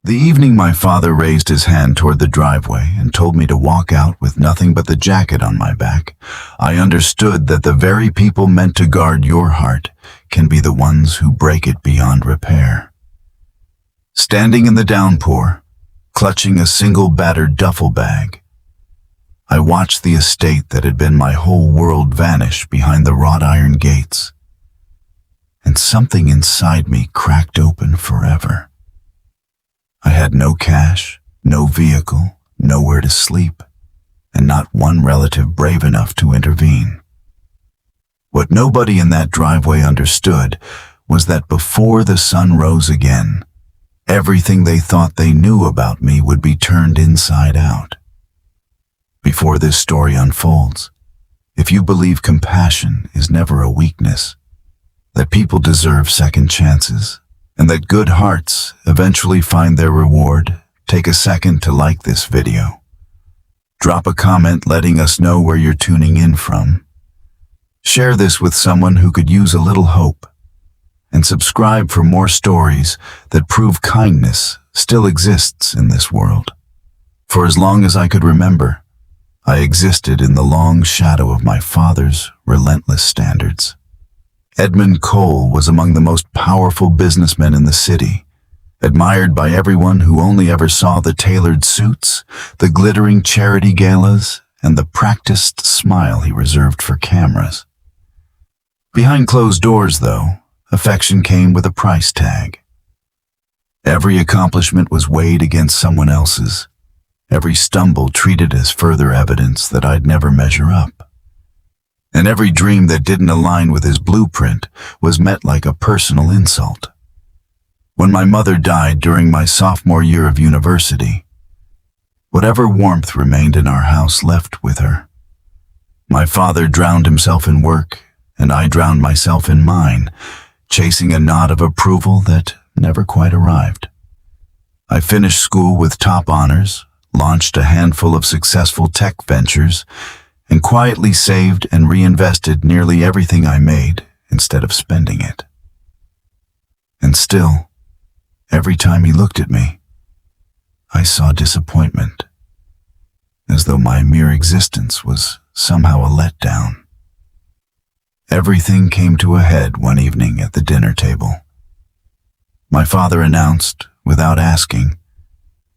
The evening my father raised his hand toward the driveway and told me to walk out with nothing but the jacket on my back, I understood that the very people meant to guard your heart can be the ones who break it beyond repair. Standing in the downpour, clutching a single battered duffel bag, I watched the estate that had been my whole world vanish behind the wrought iron gates, and something inside me cracked open forever. I had no cash, no vehicle, nowhere to sleep, and not one relative brave enough to intervene. What nobody in that driveway understood was that before the sun rose again, everything they thought they knew about me would be turned inside out. Before this story unfolds, if you believe compassion is never a weakness, that people deserve second chances, and that good hearts eventually find their reward, take a second to like this video. Drop a comment letting us know where you're tuning in from. Share this with someone who could use a little hope. And subscribe for more stories that prove kindness still exists in this world. For as long as I could remember, I existed in the long shadow of my father's relentless standards. Edmund Cole was among the most powerful businessmen in the city, admired by everyone who only ever saw the tailored suits, the glittering charity galas, and the practiced smile he reserved for cameras. Behind closed doors, though, affection came with a price tag. Every accomplishment was weighed against someone else's, every stumble treated as further evidence that I'd never measure up. And every dream that didn't align with his blueprint was met like a personal insult. When my mother died during my sophomore year of university, whatever warmth remained in our house left with her. My father drowned himself in work, and I drowned myself in mine, chasing a nod of approval that never quite arrived. I finished school with top honors, launched a handful of successful tech ventures, and quietly saved and reinvested nearly everything I made instead of spending it. And still, every time he looked at me, I saw disappointment, as though my mere existence was somehow a letdown. Everything came to a head one evening at the dinner table. My father announced, without asking,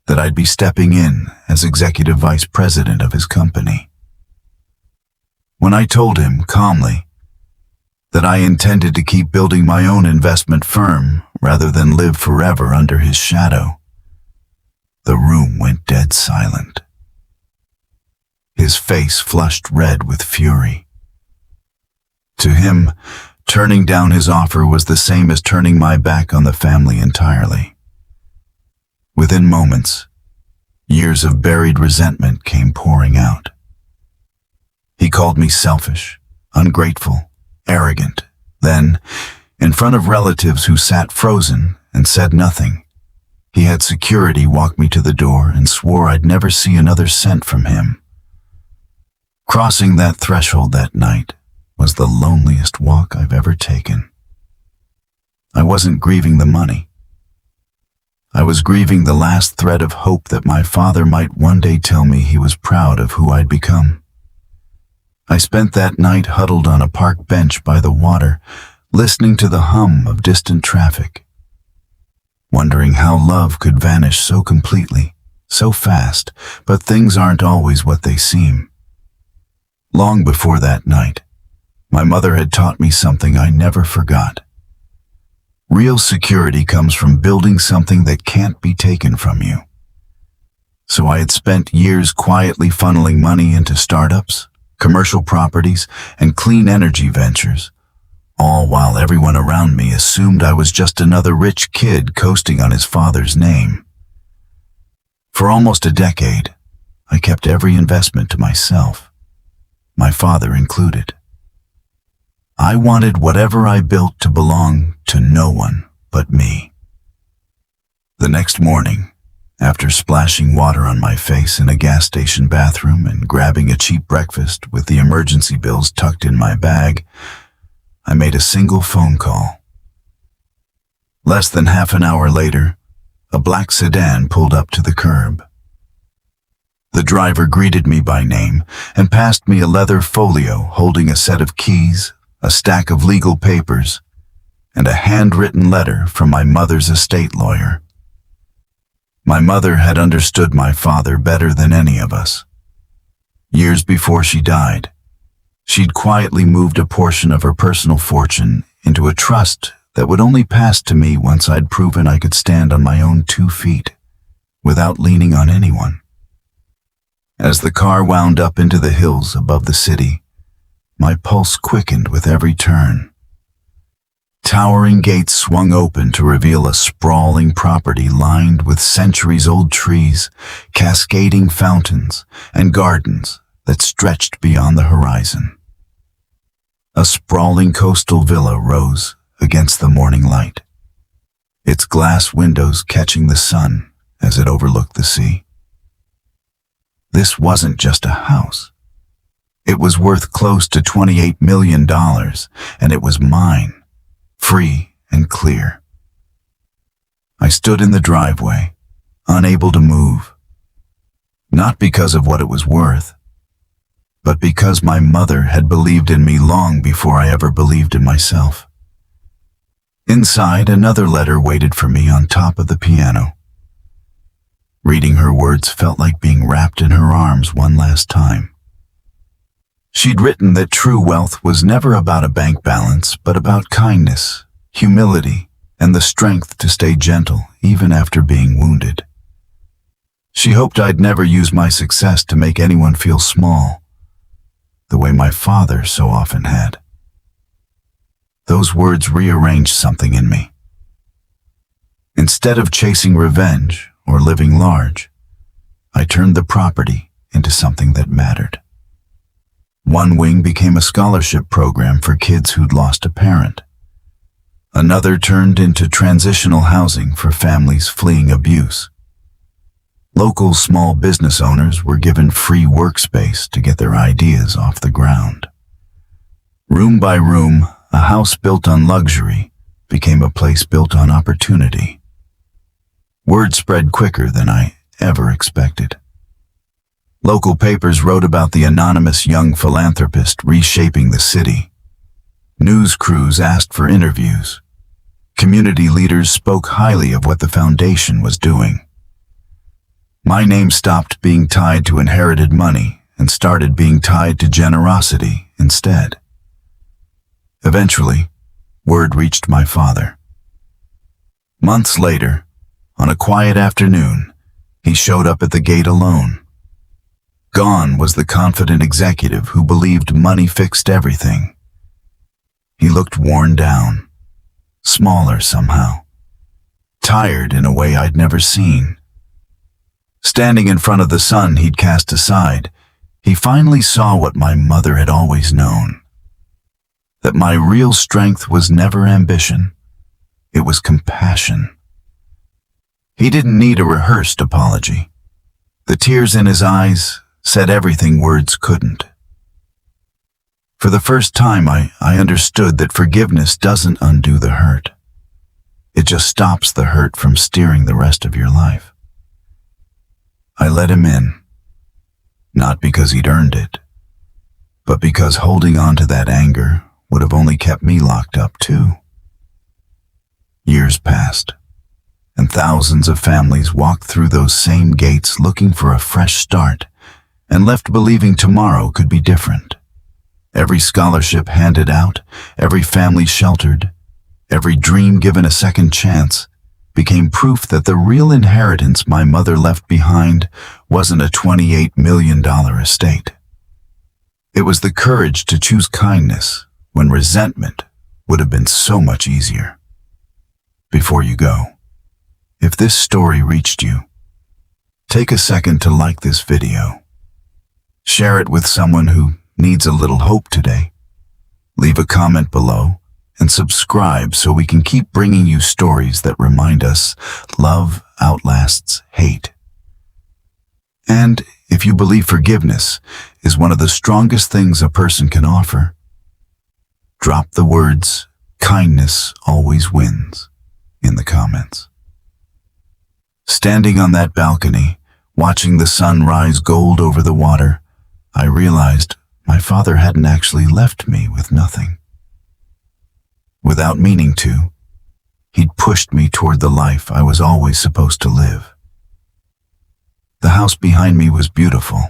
that I'd be stepping in as executive vice president of his company. When I told him, calmly, that I intended to keep building my own investment firm rather than live forever under his shadow, the room went dead silent. His face flushed red with fury. To him, turning down his offer was the same as turning my back on the family entirely. Within moments, years of buried resentment came pouring out. He called me selfish, ungrateful, arrogant. Then, in front of relatives who sat frozen and said nothing, he had security walk me to the door and swore I'd never see another cent from him. Crossing that threshold that night was the loneliest walk I've ever taken. I wasn't grieving the money. I was grieving the last thread of hope that my father might one day tell me he was proud of who I'd become. I spent that night huddled on a park bench by the water, listening to the hum of distant traffic, wondering how love could vanish so completely, so fast, but things aren't always what they seem. Long before that night, my mother had taught me something I never forgot. Real security comes from building something that can't be taken from you. So I had spent years quietly funneling money into startups, commercial properties, and clean energy ventures, all while everyone around me assumed I was just another rich kid coasting on his father's name. For almost a decade, I kept every investment to myself, my father included. I wanted whatever I built to belong to no one but me. The next morning, after splashing water on my face in a gas station bathroom and grabbing a cheap breakfast with the emergency bills tucked in my bag, I made a single phone call. Less than half an hour later, a black sedan pulled up to the curb. The driver greeted me by name and passed me a leather folio holding a set of keys, a stack of legal papers, and a handwritten letter from my mother's estate lawyer. My mother had understood my father better than any of us. Years before she died, she'd quietly moved a portion of her personal fortune into a trust that would only pass to me once I'd proven I could stand on my own 2 feet, without leaning on anyone. As the car wound up into the hills above the city, my pulse quickened with every turn. Towering gates swung open to reveal a sprawling property lined with centuries-old trees, cascading fountains, and gardens that stretched beyond the horizon. A sprawling coastal villa rose against the morning light, its glass windows catching the sun as it overlooked the sea. This wasn't just a house. It was worth close to $28 million, and it was mine. Free and clear. I stood in the driveway, unable to move. Not because of what it was worth, but because my mother had believed in me long before I ever believed in myself. Inside, another letter waited for me on top of the piano. Reading her words felt like being wrapped in her arms one last time. She'd written that true wealth was never about a bank balance, but about kindness, humility, and the strength to stay gentle even after being wounded. She hoped I'd never use my success to make anyone feel small, the way my father so often had. Those words rearranged something in me. Instead of chasing revenge or living large, I turned the property into something that mattered. One wing became a scholarship program for kids who'd lost a parent. Another turned into transitional housing for families fleeing abuse. Local small business owners were given free workspace to get their ideas off the ground. Room by room, a house built on luxury became a place built on opportunity. Word spread quicker than I ever expected. Local papers wrote about the anonymous young philanthropist reshaping the city. News crews asked for interviews. Community leaders spoke highly of what the foundation was doing. My name stopped being tied to inherited money and started being tied to generosity instead. Eventually, word reached my father. Months later, on a quiet afternoon, he showed up at the gate alone. Gone was the confident executive who believed money fixed everything. He looked worn down, smaller somehow, tired in a way I'd never seen. Standing in front of the son he'd cast aside, he finally saw what my mother had always known. That my real strength was never ambition, it was compassion. He didn't need a rehearsed apology. The tears in his eyes said everything words couldn't. For the first time, I understood that forgiveness doesn't undo the hurt. It just stops the hurt from steering the rest of your life. I let him in, not because he'd earned it, but because holding on to that anger would have only kept me locked up too. Years passed, and thousands of families walked through those same gates looking for a fresh start and left believing tomorrow could be different. Every scholarship handed out, every family sheltered, every dream given a second chance became proof that the real inheritance my mother left behind wasn't a $28 million estate. It was the courage to choose kindness when resentment would have been so much easier. Before you go, if this story reached you, take a second to like this video. Share it with someone who needs a little hope today. Leave a comment below and subscribe so we can keep bringing you stories that remind us love outlasts hate. And if you believe forgiveness is one of the strongest things a person can offer, drop the words, "kindness always wins," in the comments. Standing on that balcony, watching the sun rise gold over the water, I realized my father hadn't actually left me with nothing. Without meaning to, he'd pushed me toward the life I was always supposed to live. The house behind me was beautiful,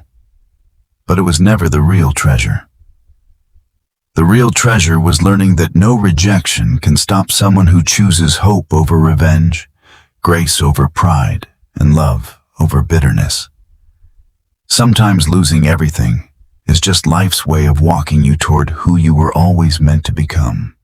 but it was never the real treasure. The real treasure was learning that no rejection can stop someone who chooses hope over revenge, grace over pride, and love over bitterness. Sometimes losing everything is just life's way of walking you toward who you were always meant to become.